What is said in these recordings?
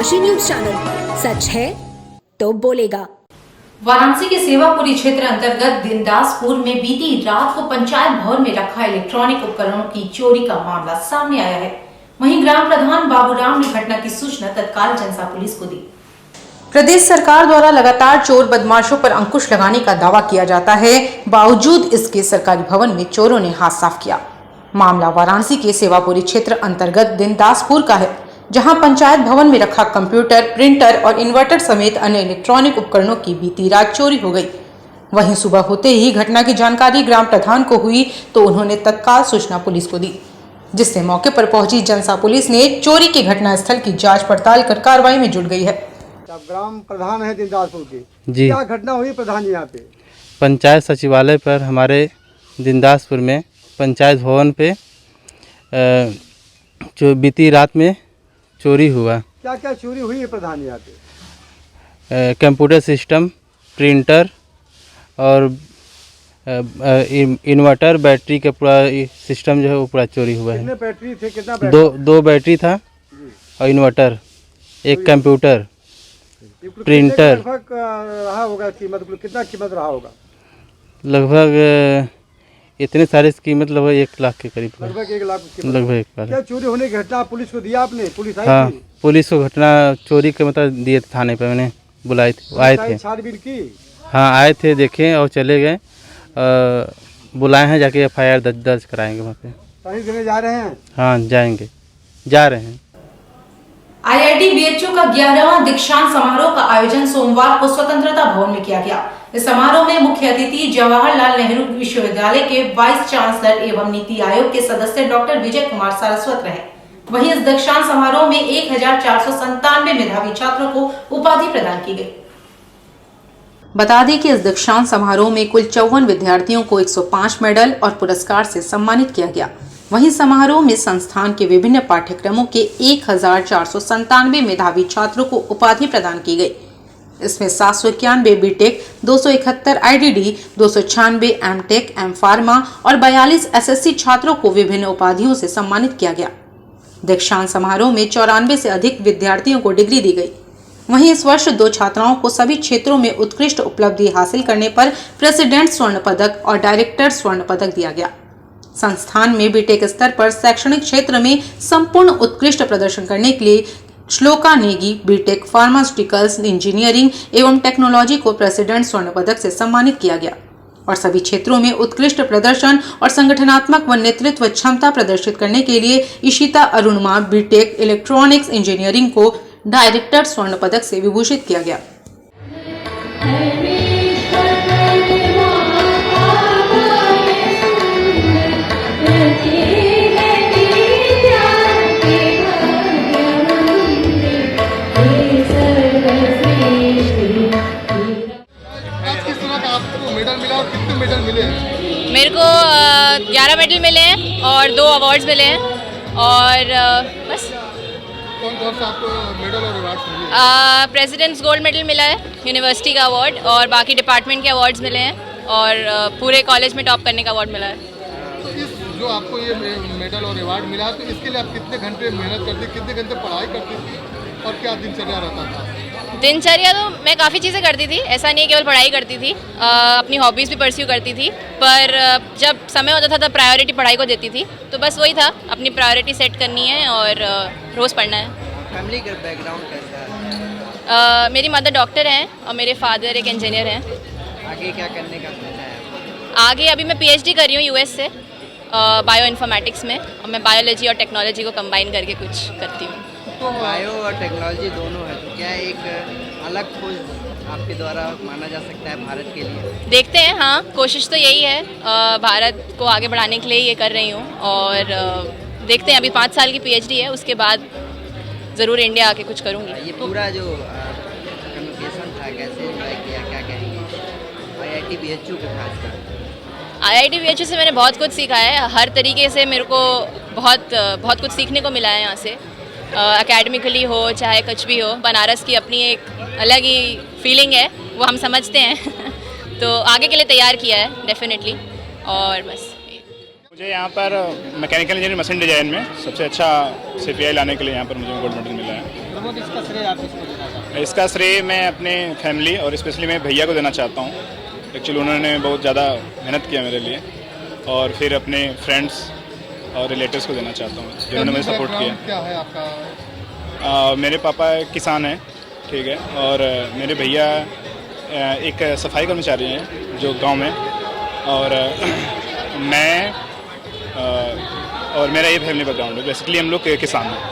Kashi news channel, सच है तो बोलेगा। वाराणसी के सेवापुरी क्षेत्र अंतर्गत दिनदासपुर में बीती रात को पंचायत भवन में रखा इलेक्ट्रॉनिक उपकरणों की चोरी का मामला सामने आया है। वहीं ग्राम प्रधान बाबूराम ने घटना की सूचना तत्काल जनता पुलिस को दी। प्रदेश सरकार द्वारा लगातार चोर बदमाशों पर अंकुश लगाने का दावा किया जाता है, बावजूद इसके सरकारी भवन में चोरों ने हाथ साफ किया। मामला वाराणसी के सेवापुरी क्षेत्र अंतर्गत दिनदासपुर का है, जहां पंचायत भवन में रखा कंप्यूटर, प्रिंटर और इन्वर्टर समेत अन्य इलेक्ट्रॉनिक उपकरणों की बीती रात चोरी हो गई। वहीं सुबह होते ही घटना की जानकारी ग्राम प्रधान को हुई तो उन्होंने तत्काल सूचना पुलिस को दी, जिससे मौके पर पहुंची जनता पुलिस ने चोरी की घटना स्थल की जांच पड़ताल कर कार्रवाई में जुट गई है। ग्राम प्रधान है दिनदासपुर की जी, क्या घटना हुई प्रधान जी यहाँ पे? पंचायत सचिवालय पर हमारे दिनदासपुर में पंचायत भवन पे जो बीती रात में चोरी हुआ। क्या क्या चोरी हुई है प्रधान जी यहाँ पे? कंप्यूटर सिस्टम, प्रिंटर और इन्वर्टर, बैटरी का पूरा सिस्टम जो है वो पूरा चोरी हुआ है। कितने बैटरी थे? कितना बैटरी? दो बैटरी था और इन्वर्टर, एक कंप्यूटर, प्रिंटर। लगभग रहा होगा कीमत, कितना कीमत रहा होगा? लगभग इतने सारे कीमत लगभग 1 लाख के करीब। लगभग 1 लाख की कीमत। लगभग 1 लाख। क्या चोरी होने की घटना पुलिस को दिया आपने? पुलिस आई हाँ, थी? पुलिस को घटना चोरी के मतलब दिए थाने पे, मैंने बुलाए थे, आए थे। छानबीन की? हाँ, आए थे, देखे और चले गए। बुलाए हैं, जाके FIR दर्ज कराएंगे वहाँ पे। कहीं देने जा रहे हैं? हाँ, जाएंगे, जा रहे हैं। IIT BHU का 11वां दीक्षांत समारोह का आयोजन सोमवार को स्वतंत्रता भवन में किया गया। इस समारोह में मुख्य अतिथि जवाहरलाल नेहरू विश्वविद्यालय के वाइस चांसलर एवं नीति आयोग के सदस्य डॉक्टर विजय कुमार सारस्वत रहे। वहीं इस दीक्षांत समारोह में 1497 मेधावी छात्रों को उपाधि प्रदान की गई। बता दें कि इस दीक्षांत समारोह में कुल 54 विद्यार्थियों को 105 मेडल और पुरस्कार से सम्मानित किया गया। वहीं समारोह में संस्थान के विभिन्न पाठ्यक्रमों के 1497 मेधावी छात्रों को उपाधि प्रदान की गई। इसमें 791 BTech, 271 IDD, 296 MTech, M pharma और 42 SSC छात्रों को विभिन्न उपाधियों से सम्मानित किया गया। दीक्षांत समारोह में 94 से अधिक विद्यार्थियों को डिग्री दी गई। वहीं इस वर्ष 2 छात्राओं को सभी क्षेत्रों में उत्कृष्ट उपलब्धि हासिल करने पर प्रेसिडेंट स्वर्ण पदक और डायरेक्टर स्वर्ण पदक दिया गया। संस्थान में बीटेक स्तर पर शैक्षणिक क्षेत्र में संपूर्ण उत्कृष्ट प्रदर्शन करने के लिए Shloka Negi BTech pharmaceuticals engineering एवं टेक्नोलॉजी को प्रेसिडेंट स्वर्ण पदक से सम्मानित किया गया और सभी क्षेत्रों में उत्कृष्ट प्रदर्शन और संगठनात्मक व नेतृत्व क्षमता प्रदर्शित करने के लिए इशिता अरुणमा बीटेक इलेक्ट्रॉनिक्स इंजीनियरिंग को डायरेक्टर स्वर्ण पदक से विभूषित किया गया। मेरे को 11 मेडल मिले हैं और 2 अवार्ड्स मिले हैं और बस। कौन सा आपको मेडल और अवार्ड्स मिले? प्रेसिडेंट्स गोल्ड मेडल मिला है, यूनिवर्सिटी का अवार्ड, और बाकी डिपार्टमेंट के अवार्ड्स मिले हैं और पूरे कॉलेज में टॉप करने का अवार्ड मिला है। तो इस जो आपको ये मेडल और अवार्ड मिला तो इसके लिए आप कितने घंटे मेहनत करती, कितने घंटे पढ़ाई करती थी और क्या दिनचर्या रहता था? दिनचर्या तो मैं काफ़ी चीज़ें करती थी, ऐसा नहीं केवल पढ़ाई करती थी, अपनी हॉबीज़ भी परस्यू करती थी, पर जब समय होता था तब प्रायोरिटी पढ़ाई को देती थी। तो बस वही था, अपनी प्रायोरिटी सेट करनी है और रोज़ पढ़ना है। फैमिली का बैकग्राउंड कैसा है? मेरी मदर डॉक्टर हैं और मेरे फादर एक इंजीनियर हैं। आगे क्या करने का सोचा है? आगे अभी मैं PhD कर रही हूँ US से, बायो इन्फॉर्मेटिक्स में, और मैं बायोलॉजी और टेक्नोलॉजी को कंबाइन करके कुछ करती हूँ। तो बायो और टेक्नोलॉजी दोनों है, तो क्या एक अलग खोज आपके द्वारा माना जा सकता है भारत के लिए? देखते हैं, हाँ, कोशिश तो यही है, भारत को आगे बढ़ाने के लिए ये कर रही हूँ और देखते हैं। अभी 5 साल की PhD है, उसके बाद ज़रूर इंडिया आके कुछ करूँगी। ये पूरा जो कम्युनिकेशन था कैसे एंजॉय किया, क्या कहेंगे IIT BHU के खासकर? IIT BHU से मैंने बहुत कुछ सीखा है, हर तरीके से मेरे को बहुत कुछ सीखने को मिला है यहाँ से, एकेडमिकली हो चाहे कुछ भी हो। बनारस की अपनी एक अलग ही फीलिंग है, वो हम समझते हैं तो आगे के लिए तैयार किया है डेफिनेटली। और बस मुझे यहाँ पर मैकेनिकल इंजीनियरिंग मशीन डिजाइन में सबसे अच्छा CPI लाने के लिए यहाँ पर मुझे गोल्ड मेडल मिला है। प्रमोद, इसका श्रेय आप किसको देना चाहते हैं? इसका श्रेय मैं अपने फैमिली और स्पेशली मेरे भैया को देना चाहता हूँ। एक्चुअली उन्होंने बहुत ज़्यादा मेहनत किया मेरे लिए, और फिर अपने फ्रेंड्स और रिलेटिव्स को देना चाहता हूँ जिन्होंने मुझे सपोर्ट किया। क्या है आपका? मेरे पापा किसान हैं, ठीक है, और मेरे भैया एक सफाई कर्मचारी हैं जो गांव में, और मैं और मेरा ये फैमिली बैकग्राउंड है। बेसिकली हम लोग किसान हैं।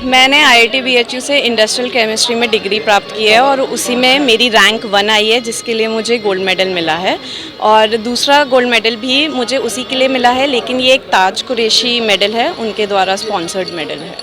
मैंने IIT BHU से इंडस्ट्रियल केमिस्ट्री में डिग्री प्राप्त की है और उसी में मेरी रैंक 1 आई है, जिसके लिए मुझे गोल्ड मेडल मिला है। और दूसरा गोल्ड मेडल भी मुझे उसी के लिए मिला है, लेकिन ये एक ताज कुरैशी मेडल है, उनके द्वारा स्पॉन्सर्ड मेडल है।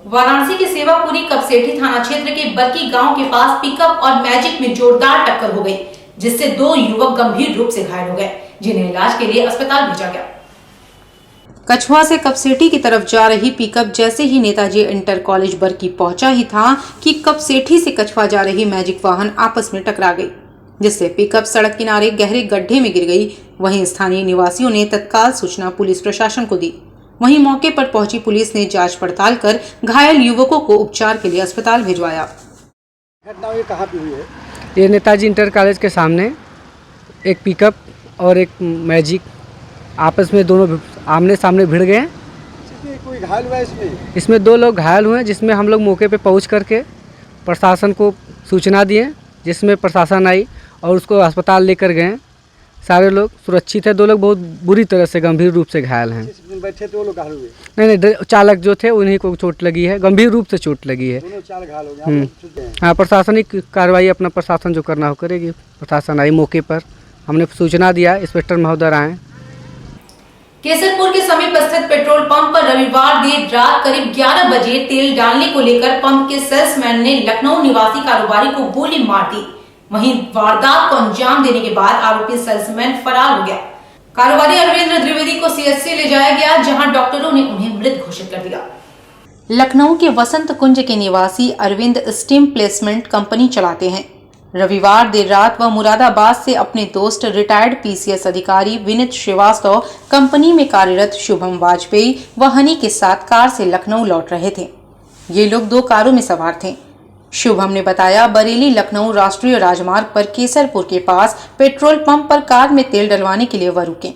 वाराणसी के सेवापुरी कपसेठी थाना क्षेत्र के बरकी गांव के पास पिकअप और मैजिक में जोरदार टक्कर हो गई, जिससे 2 युवक गंभीर रूप से घायल हो गए, जिन्हें इलाज के लिए अस्पताल भेजा गया। कछुआ से कपसेठी की तरफ जा रही पिकअप जैसे ही नेताजी इंटर कॉलेज बरकी पहुंचा ही था कि कपसेठी से कछुआ जा रही मैजिक वाहन आपस में टकरा गई, जिससे पिकअप सड़क किनारे गहरे गड्ढे में गिर गई। वहीं स्थानीय निवासियों ने तत्काल सूचना पुलिस प्रशासन को दी। वहीं मौके पर पहुंची पुलिस ने जांच पड़ताल कर घायल युवकों को उपचार के लिए अस्पताल भिजवाया। घटना ये कहाँ पे हुई है? ये नेताजी इंटर कॉलेज के सामने एक पिकअप और एक मैजिक आपस में दोनों आमने सामने भिड़ गए। कोई घायल हुआ है इसमें 2 लोग घायल हुए हैं, जिसमें हम लोग मौके पे पहुंच करके प्रशासन को सूचना दिए, जिसमें प्रशासन आई और उसको अस्पताल लेकर गए। सारे लोग सुरक्षित है। 2 लोग बहुत बुरी तरह से गंभीर रूप से घायल हैं। बैठे तो लोग घायल हुए? नहीं, चालक जो थे उन्हीं को चोट लगी है, गंभीर रूप से चोट लगी है। दोनों चालक घायल हो गए। हाँ, प्रशासनिक कार्रवाई अपना प्रशासन जो करना हो करेगी। प्रशासन आई मौके पर, हमने सूचना दिया, इंस्पेक्टर महोदय आए। केसरपुर के समीप स्थित पेट्रोल पंप पर रविवार देर रात करीब 11 बजे तेल डालने को लेकर पंप के सेल्समैन ने लखनऊ निवासी कारोबारी को गोली मार दी। वहीं वारदात को अंजाम देने के बाद आरोपी सेल्समैन फरार हो गया। कारोबारी अरविंद द्विवेदी को CHC ले जाया गया, जहां डॉक्टरों ने उन्हें मृत घोषित कर दिया। लखनऊ के वसंत कुंज के निवासी अरविंद स्टीम प्लेसमेंट कंपनी चलाते हैं। रविवार देर रात वह मुरादाबाद से अपने दोस्त रिटायर्ड PCS अधिकारी विनीत श्रीवास्तव, कंपनी में कार्यरत शुभम वाजपेयी व हनी के साथ कार से लखनऊ लौट रहे थे। ये लोग 2 कारों में सवार थे। शुभम ने बताया, बरेली लखनऊ राष्ट्रीय राजमार्ग पर केसरपुर के पास पेट्रोल पंप पर कार में तेल डलवाने के लिए वह रुके।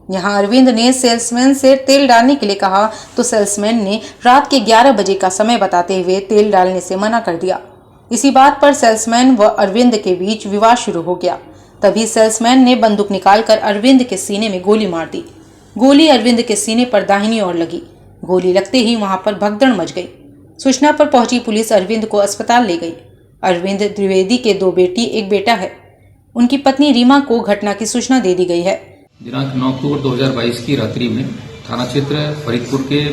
यहाँ अरविंद ने सेल्समैन से तेल डालने के लिए कहा तो सेल्समैन ने रात के 11 बजे का समय बताते हुए तेल डालने से मना कर दिया। इसी बात पर सेल्समैन व अरविंद के बीच विवाद शुरू हो गया। तभी सेल्समैन ने बंदूक निकालकर अरविंद के सीने में गोली मार दी। गोली अरविंद के सीने पर दाहिनी ओर लगी। गोली लगते ही वहां पर भगदड़ मच गई। सूचना पर पहुंची पुलिस अरविंद को अस्पताल ले गई। अरविंद द्विवेदी के 2 बेटी 1 बेटा है। उनकी पत्नी रीमा को घटना की सूचना दे दी गई है। दिनांक 9 अक्टूबर 2022 की रात्रि में थाना क्षेत्र फरीदपुर के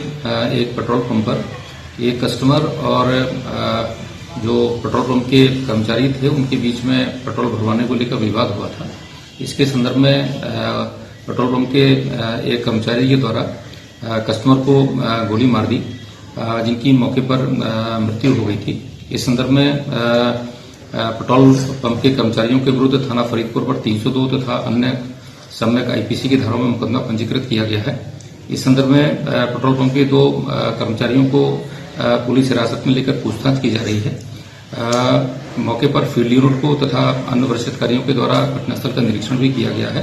एक पेट्रोल पंप पर एक कस्टमर और जो पेट्रोल पंप के कर्मचारी थे उनके बीच में पेट्रोल भरवाने को लेकर विवाद हुआ था। इसके संदर्भ में पेट्रोल पंप के एक कर्मचारी के द्वारा कस्टमर को गोली मार दी, जिनकी मौके पर मृत्यु हो गई थी। इस संदर्भ में पेट्रोल पंप के कर्मचारियों के विरुद्ध थाना फरीदपुर पर 302 तथा अन्य सम्यक IPC की धाराओं में मुकदमा पंजीकृत किया गया है। इस संदर्भ में पेट्रोल पंप के 2 कर्मचारियों को पुलिस हिरासत में लेकर पूछताछ की जा रही है। मौके पर फील्ड यूनिट को तथा अन्य वरिष्ठ अधिकारियों के द्वारा घटनास्थल का निरीक्षण भी किया गया है।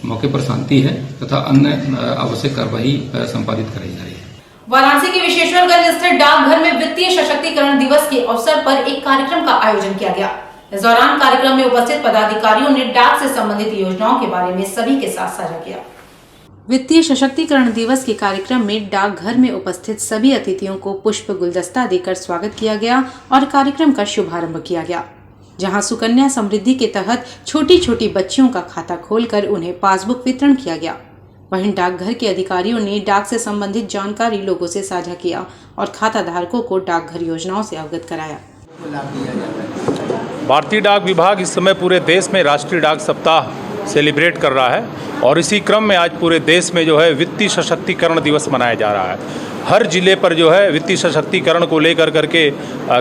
मौके पर शांति है तथा अन्य आवश्यक कार्रवाई संपादित कराई जा रही है। वाराणसी के विशेश्वरगंज स्थित डाकघर में वित्तीय सशक्तिकरण दिवस के अवसर पर एक कार्यक्रम का आयोजन किया गया। इस दौरान कार्यक्रम में उपस्थित पदाधिकारियों ने डाक से संबंधित योजनाओं के बारे में सभी के साथ साझा किया। वित्तीय सशक्तिकरण दिवस के कार्यक्रम में डाकघर में उपस्थित सभी अतिथियों को पुष्प गुलदस्ता देकर स्वागत किया गया और कार्यक्रम का शुभारंभ किया गया, जहां सुकन्या समृद्धि के तहत छोटी छोटी बच्चियों का खाता खोलकर उन्हें पासबुक वितरण किया गया। वहीं डाकघर के अधिकारियों ने डाक से संबंधित जानकारी लोगों से साझा किया और खाता धारकों को डाकघर योजनाओं से अवगत कराया। भारतीय डाक विभाग इस समय पूरे देश में राष्ट्रीय डाक सप्ताह सेलिब्रेट कर रहा है और इसी क्रम में आज पूरे देश में जो है वित्तीय सशक्तिकरण दिवस मनाया जा रहा है। हर जिले पर जो है वित्तीय सशक्तिकरण को लेकर करके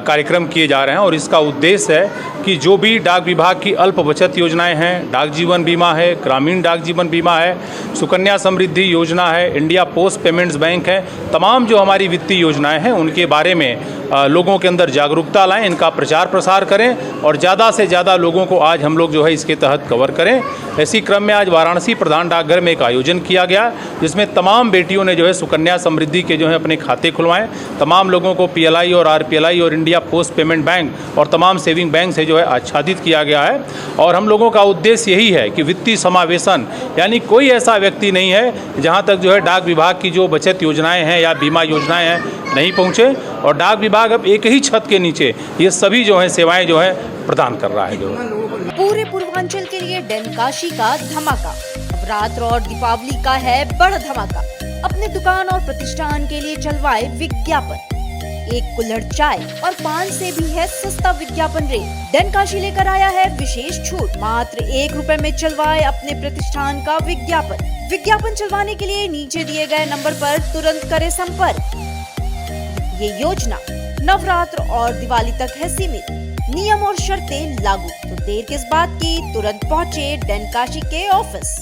कार्यक्रम किए जा रहे हैं और इसका उद्देश्य है कि जो भी डाक विभाग की अल्प बचत योजनाएं हैं, डाक जीवन बीमा है, ग्रामीण डाक जीवन बीमा है, सुकन्या समृद्धि योजना है, इंडिया पोस्ट पेमेंट्स बैंक है, तमाम जो हमारी वित्तीय योजनाएं हैं उनके बारे में लोगों के अंदर जागरूकता लाएं, इनका प्रचार प्रसार करें और ज़्यादा से ज़्यादा लोगों को आज हम लोग जो है इसके तहत कवर करें। इसी क्रम में आज वाराणसी प्रधान डाकघर में एक आयोजन किया गया जिसमें तमाम बेटियों ने जो है सुकन्या समृद्धि के जो है अपने खाते खुलवाएं। तमाम लोगों को PLI और RPLI और इंडिया पोस्ट पेमेंट बैंक और तमाम सेविंग बैंक से जो है आच्छादित किया गया है। और हम लोगों का उद्देश्य यही है कि वित्तीय समावेशन यानी कोई ऐसा व्यक्ति नहीं है जहाँ तक जो है डाक विभाग की जो बचत योजनाएँ हैं या बीमा योजनाएँ हैं नहीं पहुँचे। और डाक विभाग अब एक ही छत के नीचे ये सभी जो है सेवाएं जो है प्रदान कर रहा है। जो पूरे पूर्वांचल के लिए डैनकाशी का धमाका, नवरात्र और दीपावली का है बड़ा धमाका। अपने दुकान और प्रतिष्ठान के लिए चलवाए विज्ञापन, एक कुल्हड़ चाय और पान से भी है सस्ता विज्ञापन रेट। डैनकाशी लेकर आया है विशेष छूट, मात्र 1 रुपए में चलवाए अपने प्रतिष्ठान का विज्ञापन। विज्ञापन चलवाने के लिए नीचे दिए गए नंबर पर तुरंत करें संपर्क। ये योजना नवरात्र और दिवाली तक है सीमित, नियम और शर्तें लागू। तो देर किस बात की, तुरंत पहुँचे डैनकाशी के ऑफिस।